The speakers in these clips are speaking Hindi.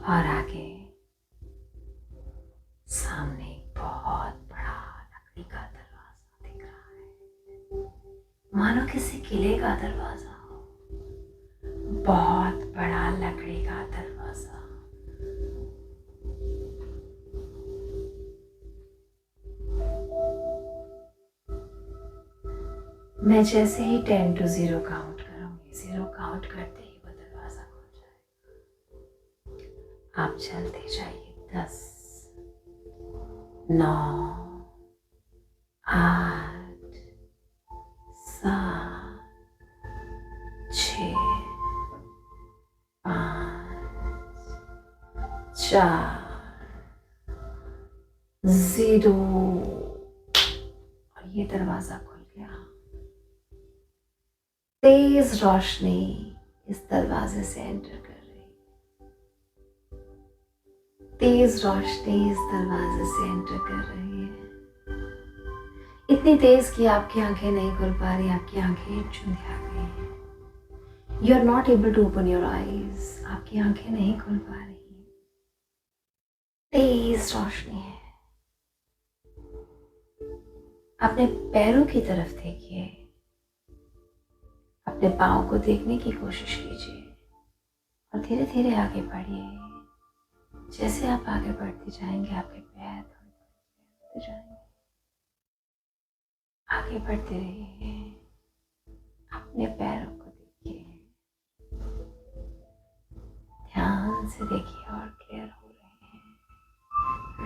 और आगे सामने एक बहुत बड़ा लकड़ी का दरवाजा दिख रहा है, मानो किसी किले का दरवाजा हो। बहुत बड़ा लकड़ी का दरवाजा। मैं जैसे ही 10 to 0 काउंट करूंगी, 0 काउंट करते ही वो दरवाजा खुल जाएगा। आप चलते जाइए। 10, 9, 8, 7, 6, 5, 4, 0 और ये दरवाजा खुल गया। तेज रोशनी इस दरवाजे से एंटर कर रही। तेज रोशनी इस दरवाजे से एंटर कर रही है, इतनी तेज कि आपकी आंखें नहीं खुल पा रही, आपकी आंखें चुंधिया गई हैं। You are not able to open your eyes, आपकी आंखें नहीं खुल पा रही। तेज रोशनी है। अपने पैरों की तरफ देखिए, अपने पाँव को देखने की कोशिश कीजिए और धीरे धीरे आगे बढ़िए। जैसे आप आगे बढ़ते जाएंगे, आपके पैर थोड़े थोड़े जाएंगे। आगे बढ़ते रहिए, अपने पैरों को देखिए, ध्यान से देखिए और क्लियर हो रहे हैं।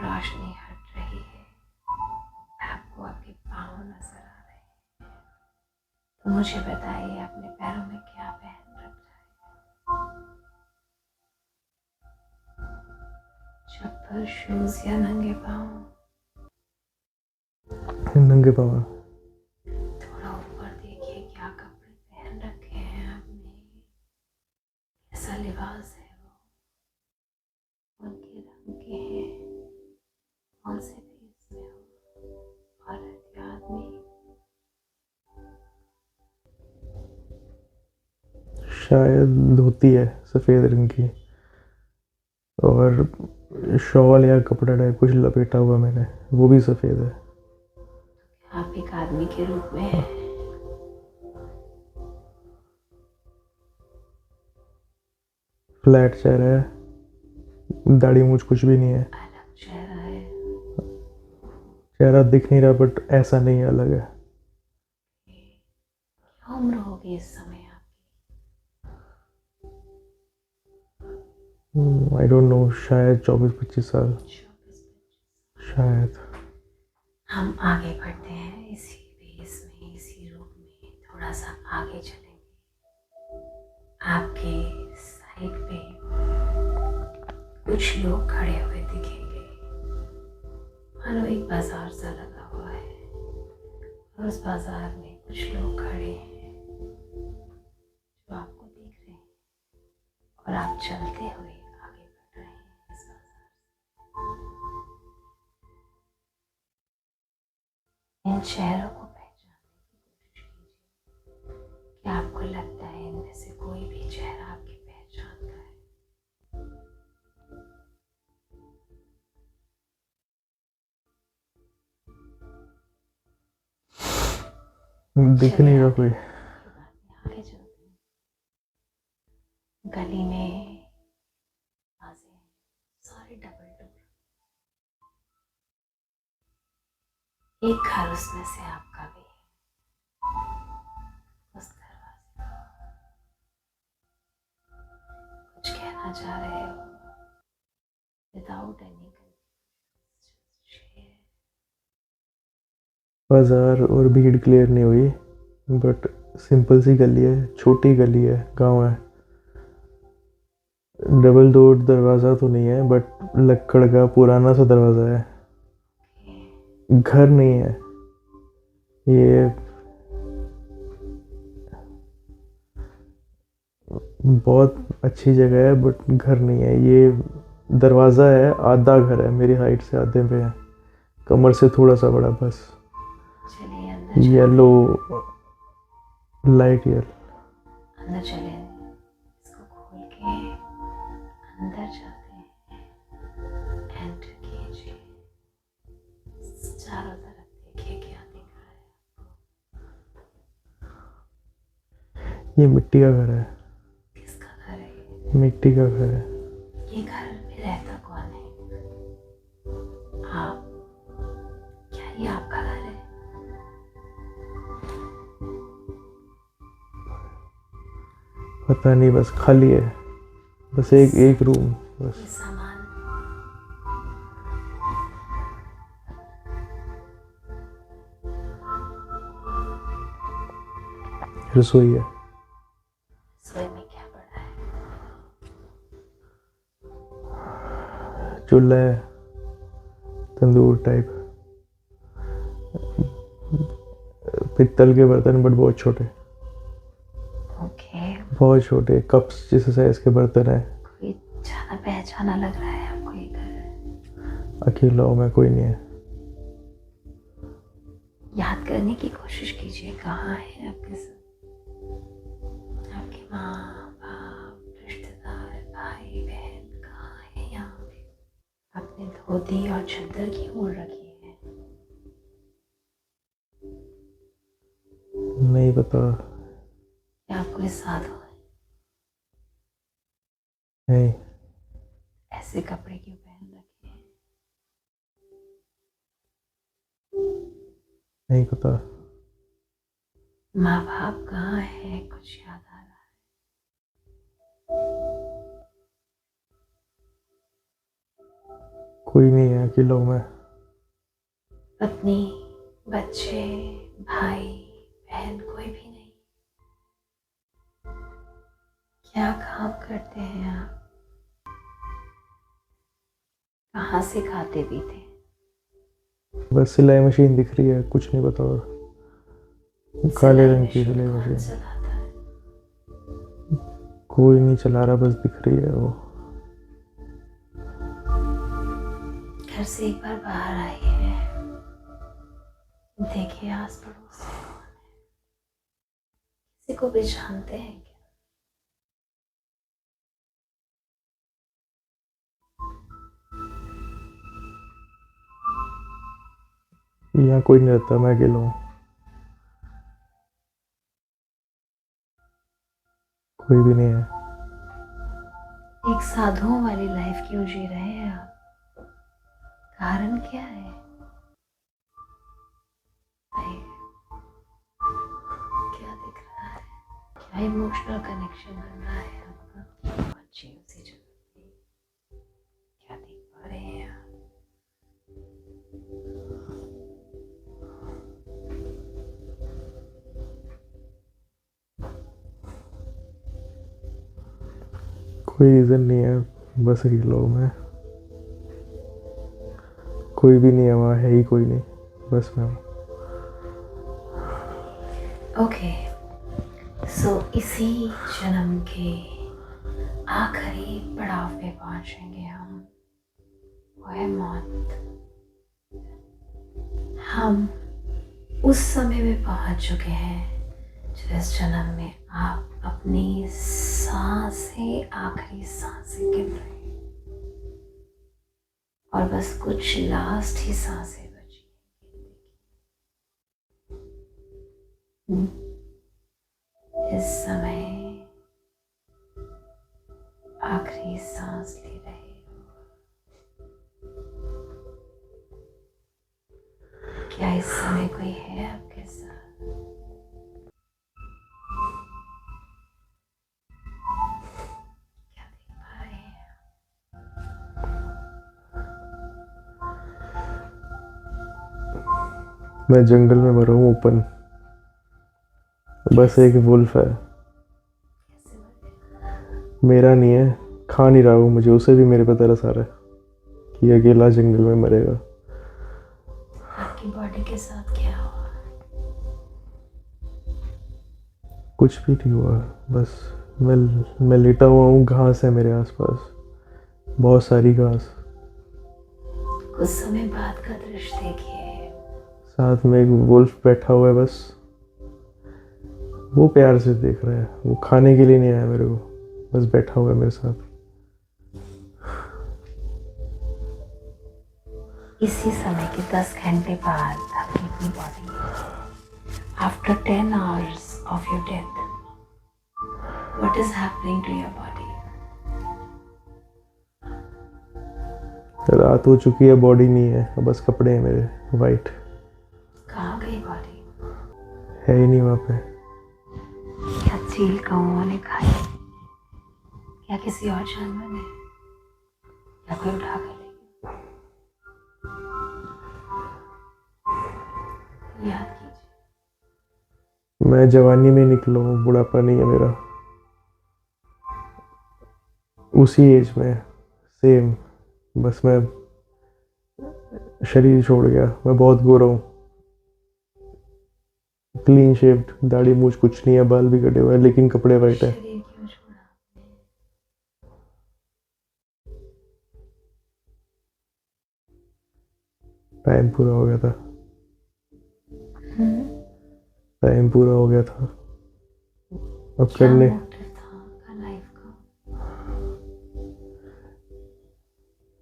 रोशनी हट रही है, आपको आपके पाँव नजर आ रहे हैं। तो मुझे बताइए, अपने पैरों में क्या पहन रखा है? चप्पल, शूज या नंगे पाँव? नंगे पाँव। थोड़ा ऊपर देखिए, क्या कपड़े पहन रखे हैं आपने, कैसा लिबास है वो, कौन के रंग के हैं, कौन से देश में हो, औरत या आदमी? शायद धोती है सफ़ेद रंग की, और शॉल या कपड़ा टाइप कुछ लपेटा हुआ मैंने, वो भी सफ़ेद है। आप एक आदमी के रूप में हैं। फ्लैट चेहरा है, दाढ़ी मूछ कुछ भी नहीं है। अलग चेहरा है। चेहरा दिख नहीं रहा, बट ऐसा नहीं है, अलग है। क्या उम्र होगी इस समय आपकी? आई डोंट नो, शायद 24-25 साल, 24-25। शायद। हम आगे बढ़ते हैं इसी पेस में, इसी रूप में। थोड़ा सा आगे चलेंगे। आपके साइड पे कुछ लोग खड़े हुए दिखेंगे, मानो एक बाजार सा लगा हुआ है और उस बाजार में कुछ लोग खड़े हैं जो आपको देख रहे हैं और आप चलते हुए आगे बढ़ रहे हैं इस बाजार से। इन चेहरों को पहचानने की कोशिश कीजिए। क्या आपको लगता है इनमें से कोई भी चेहरा आपकी पहचान का है? दिख नहीं रहा कोई। आगे चलते हैं। गली में सारे डबल डोर, एक घर उसमें से आपका भी है। उस दरवाजे कुछ कहना चाह रहे हो विदाउट एनी कंफ्यूजन? बाजार और भीड़ क्लियर नहीं हुई, बट सिंपल सी गली है, छोटी गली है, गांव है। डबल डोर दरवाज़ा तो नहीं है, बट लकड़ का पुराना सा दरवाज़ा है। घर नहीं है ये, बहुत अच्छी जगह है, बट घर नहीं है ये। दरवाज़ा है, आधा घर है, मेरी हाइट से आधे पे है, कमर से थोड़ा सा बड़ा बस। चलिए अंदर येलो लाइट येलो। अंदर चले, इसको खोल के अंदर चलते हैं। ये मिट्टी का घर है। किसका घर है ये? मिट्टी का घर है। ये घर में रहता कौन है? आप? क्या ये आपका घर है? पता नहीं, बस खाली है, बस एक रूम बस। ये सामान रसोई है। रसोई में क्या पड़ा है? चूल्हा है, तंदूर टाइप, पित्तल के बर्तन बट बहुत छोटे, ओके, बहुत छोटे कप्स जैसे साइज के बर्तन है। कोई जाना पहचाना लग रहा है आपको ये घर? अकेला हूँ मैं, कोई नहीं है। याद करने की कोशिश कीजिए, कहाँ है आपके साथ? आपके माँ बाप, रिश्तेदार, भाई बहन कहाँ है यहाँ पे? आपने धोती और चादर क्यों ओढ़ रखी है? नहीं पता। क्या आप कोई साधु है? नहीं, ऐसे कपड़े क्यों पहन रखे हैं? नहीं पता। माँ बाप कहाँ है? कुछ याद आ रहा है? कोई नहीं है, अकेला हूँ मैं। पत्नी, बच्चे, भाई बहन कोई भी नहीं? क्या काम करते हैं आप? कहाँ से खाते पीते? बस सिलाई मशीन दिख रही है, कुछ नहीं पता। और काले रंग की सिलाई कौन मशीन, चलाता है? कोई नहीं चला रहा, बस दिख रही है वो। घर से एक बार बाहर आइए, देखिए आस पड़ोस में कौन है? किसी को भी जानते हैं क्या? यहाँ कोई नहीं रहता, मैं अकेला हूँ, कोई भी नहीं है। एक साधुओं वाली लाइफ क्यों जी रहे हैं आप? कारण क्या है? भाई, क्या दिख रहा है? क्या इमोशनल कनेक्शन बन रहा है आपका? अच्छी उसी जगह पे क्या देख पा रहे हैं आप? कोई रीज़न नहीं है, बस अकेला हूँ मैं। कोई भी नहीं है वहाँ, है ही कोई नहीं, बस मैं हूँ। ओके, सो इसी जन्म के आखिरी पड़ाव पे पहुंचेंगे हम, वो है मौत। हम उस समय में पहुंच चुके हैं जो इस जन्म में आप अपनी सांसें, आखिरी सांसें गिन रहे हैं, और बस कुछ लास्ट ही सांसें बची हैं। इस समय आखिरी सांस ले रहे हो। क्या इस समय कोई है आपके साथ? क्या देख पा रहे हैं? मैं जंगल में मरा हूँ ओपन, बस एक वुल्फ है, कैसे मरे? मेरा नहीं है, खा नहीं रहा हूँ मुझे, उसे भी मेरे पे तरस आ रहा है कि अकेला जंगल में मरेगा। आपकी बॉडी के साथ क्या हुआ? कुछ भी नहीं हुआ, बस मैं लेटा हुआ हूँ, घास है मेरे आसपास, बहुत सारी घास। कुछ समय बाद का दृश्य देखिए, साथ में एक वुल्फ बैठा हुआ है, बस वो प्यार से देख रहा है, वो खाने के लिए नहीं आया मेरे को, बस बैठा हुआ है मेरे साथ। इसी समय के 10 घंटे बाद आपकी अपनी body, after 10 hours of your death, What is happening to your body? रात हो चुकी है, बॉडी नहीं है, बस कपड़े हैं मेरे वाइट। कहाँ गई बॉडी? है ही नहीं वहाँ पे। क्या चील कौओं ने खाई? या किसी और जानवर ने? या कोई उठा कर ले गया? याद कीजिए। मैं जवानी में निकला हूँ, बुढ़ापा नहीं है मेरा। उसी एज में सेम, बस मैं शरीर छोड़ गया। मैं बहुत गोरा हूँ, क्लीन शेव्ड, दाढ़ी मूछ कुछ नहीं है, बाल भी कटे हुए हैं, लेकिन कपड़े वाइट है। शरीर क्यों छोड़ा आपने? टाइम पूरा हो गया था। हम्म? टाइम पूरा हो गया था, अब क्या करने। मोटिव था आपका लाइफ का?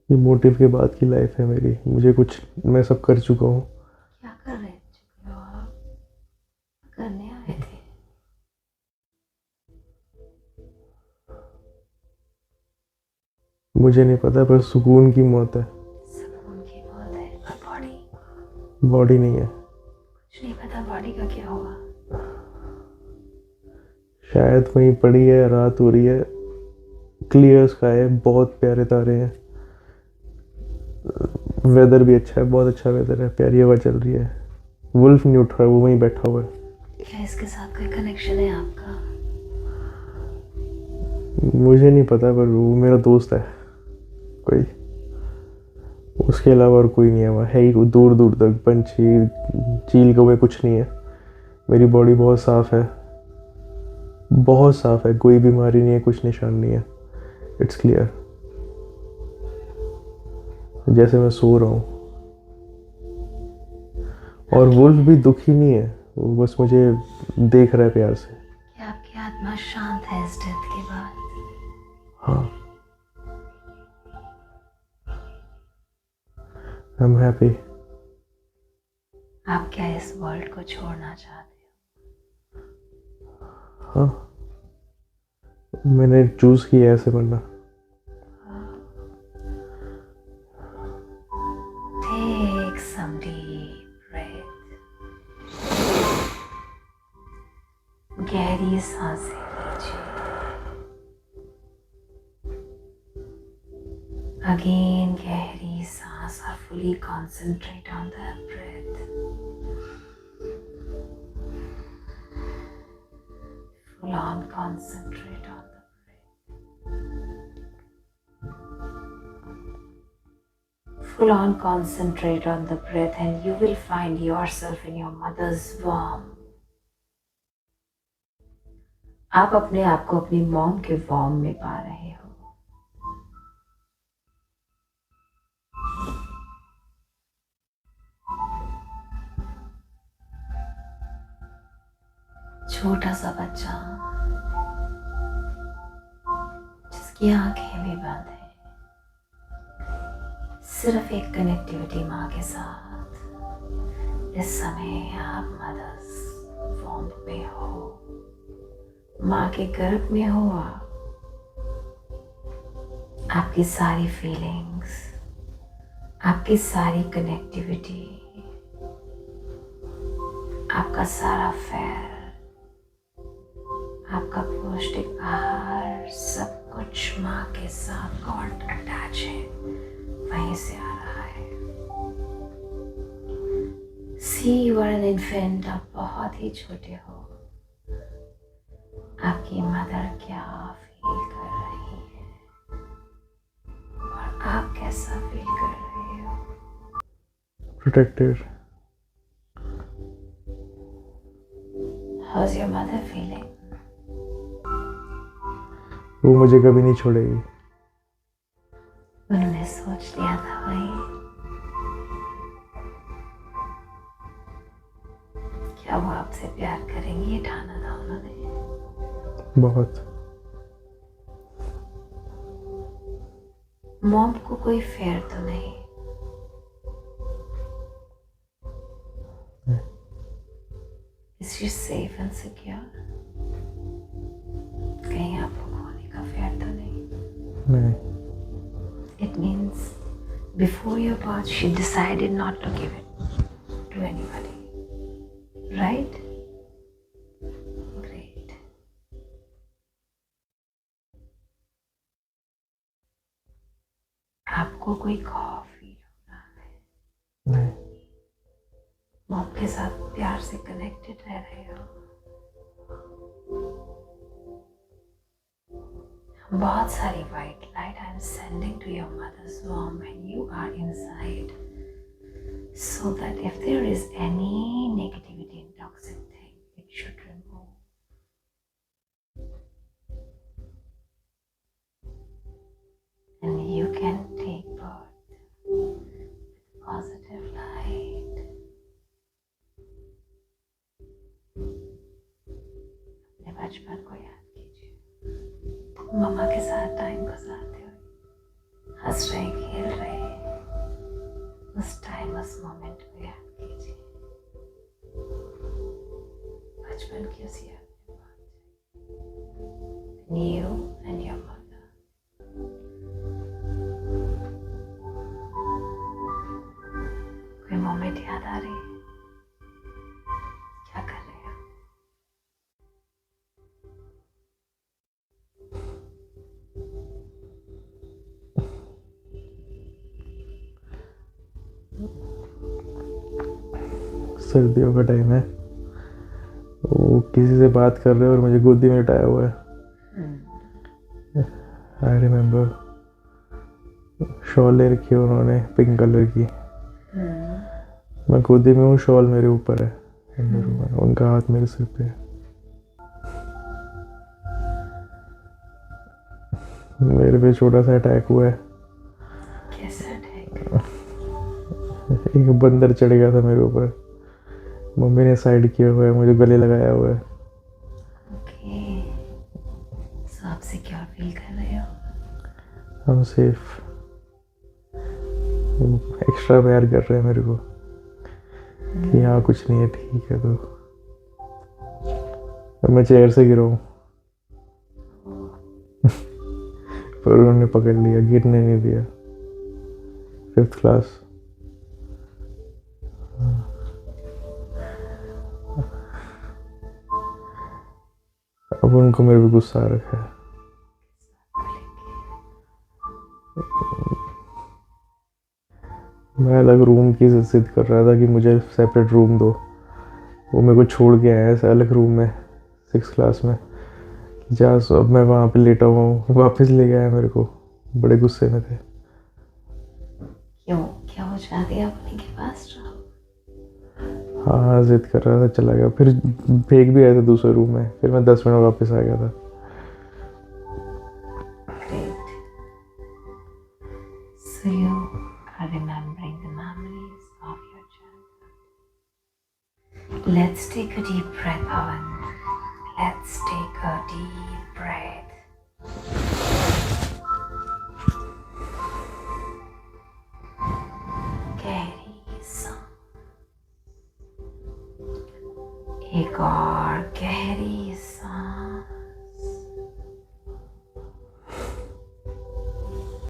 ये मोटिव के बाद की लाइफ है मेरी। मुझे कुछ, मैं सब कर चुका हूँ। क्या कर रहे चुके हो आप? करने आए थे? मुझे नहीं पता, पर सुकून की मौत है। सुकून की मौत है पर बॉडी? बॉडी नहीं है। कुछ नहीं पता बॉडी का क्या हुआ? शायद वहीं पड़ी है, रात हो रही है, क्लियर स्काई है, बहुत प्यारे तारे हैं, वेदर भी अच्छा है, बहुत अच्छा वेदर है, प्यारी हवा चल रही है। वुल्फ नहीं उठ रहा है, वो वहीं बैठा हुआ है। क्या इसके साथ कोई कनेक्शन है आपका? मुझे नहीं पता, पर वो मेरा दोस्त है कोई, उसके अलावा और कोई नहीं है वहाँ। है ही दूर दूर तक पंछी चील कौवे कुछ नहीं है। मेरी बॉडी बहुत साफ है, बहुत साफ है, कोई बीमारी नहीं है, कुछ निशान नहीं है। इट्स क्लियर, जैसे मैं सो रहा हूँ। और वुल्फ भी दुखी नहीं है, वो बस मुझे देख रहा है प्यार से। क्या आपकी आत्मा शांत है इस डेथ के बाद? हाँ, आई एम हैप्पी। आप क्या इस वर्ल्ड को छोड़ना चाहते हो? हाँ, मैंने चूज किया ऐसे बनना। Take some deep breath. गहरी सांसें लीजिए। Again, गहरी सांस और fully concentrate on the breath. Full on concentrate on the breath. Full on concentrate on the breath and you will find yourself in your mother's womb. आप अपने आप को अपनी मॉम के वॉर्म में पा रहे हो। छोटा सा बच्चा जिसकी आंखें भी बंद है, सिर्फ एक कनेक्टिविटी माँ के साथ। इस समय आप मदर्स वॉर्म में हो, माँ के गर्भ में हो। आपकी सारी फीलिंग्स, आपकी सारी कनेक्टिविटी, आपका सारा फैर, आपका पौष्टिक आहार, सब कुछ माँ के साथ गॉड अटैच है, वहीं से आ रहा है। सी यू आर एन इन्फेंट, आप बहुत ही छोटे हो। आपकी मदर क्या फील कर रही है और आप कैसा फील कर रहे हो? Protected. How is your mother feeling? वो मुझे कभी नहीं छोड़ेगी। उन्होंने सोच लिया था वही। क्या वो आपसे प्यार करेंगी, ये ठाना था उन्होंने? बहुत। मॉम को कोई फेयर तो नहीं? Is she safe and secure? कहीं नहीं. It means before your birth, she decided not to give it to anybody. Right? Great. आपको कोई खौफ फील हो रहा है? नहीं. मॉम के साथ प्यार से कनेक्टेड रह रहे हो? बहुत सारी white light I am sending to your mother's womb when you are inside, so that if there is any negativity and toxic thing, it should remove. And you can take birth with positive light. अपने बचपन को याद कीजिए, मम्मा के साथ टाइम गुजारते हुए, हंस रहे, खेल रहे, उस टाइम उस मोमेंट को याद कीजिए. बचपन की उस याद में पहुंच जाइए. You and your mother. कोई मोमेंट याद आ रही है? क्या कर रहे हो? सर्दियों का टाइम है, वो किसी से बात कर रहे हैं और मुझे गोदी में उठाया हुआ है. आई रिमेम्बर, शॉल ले रखी है उन्होंने पिंक कलर की. मैं गोदी में हूँ, शॉल मेरे ऊपर है, उनका हाथ मेरे सिर पे है. मेरे पे छोटा सा अटैक हुआ है. कैसा अटैक? एक बंदर चढ़ गया था मेरे ऊपर. मम्मी ने साइड किया हुआ है, मुझे गले लगाया हुआ है. ओके, सो आप सिक्योर फील कर रहे हो? हम सेफ. एक्स्ट्रा प्यार कर रहे हैं मेरे को कि यहाँ कुछ नहीं है, ठीक है. तो अब मैं चेयर से गिरा हूँ पर उन्होंने पकड़ लिया, गिरने नहीं दिया. 5th class. अब उनको मेरे पे गुस्सा आ रखा है. मैं अलग रूम की जिद कर रहा था कि मुझे सेपरेट रूम दो. वो मेरे को छोड़ के आया ऐसे अलग रूम में 6th क्लास में. जहाँ अब मैं वहाँ पे लेटा हुआ हूँ, वापस ले गया मेरे को. बड़े गुस्से में थे. क्यों? क्या वो चाहती है अपने के पास रहो? हाँ, जिद कर रहा था, चला गया. फिर फेंक भी आया था दूसरे रूम में. फिर मैं 10 मिनट वापस आ गया था. Great. So you are remembering the memories of your childhood. Let's take a deep breath, Pawan. Let's take a deep breath. गहरी सांस. एक और गहरी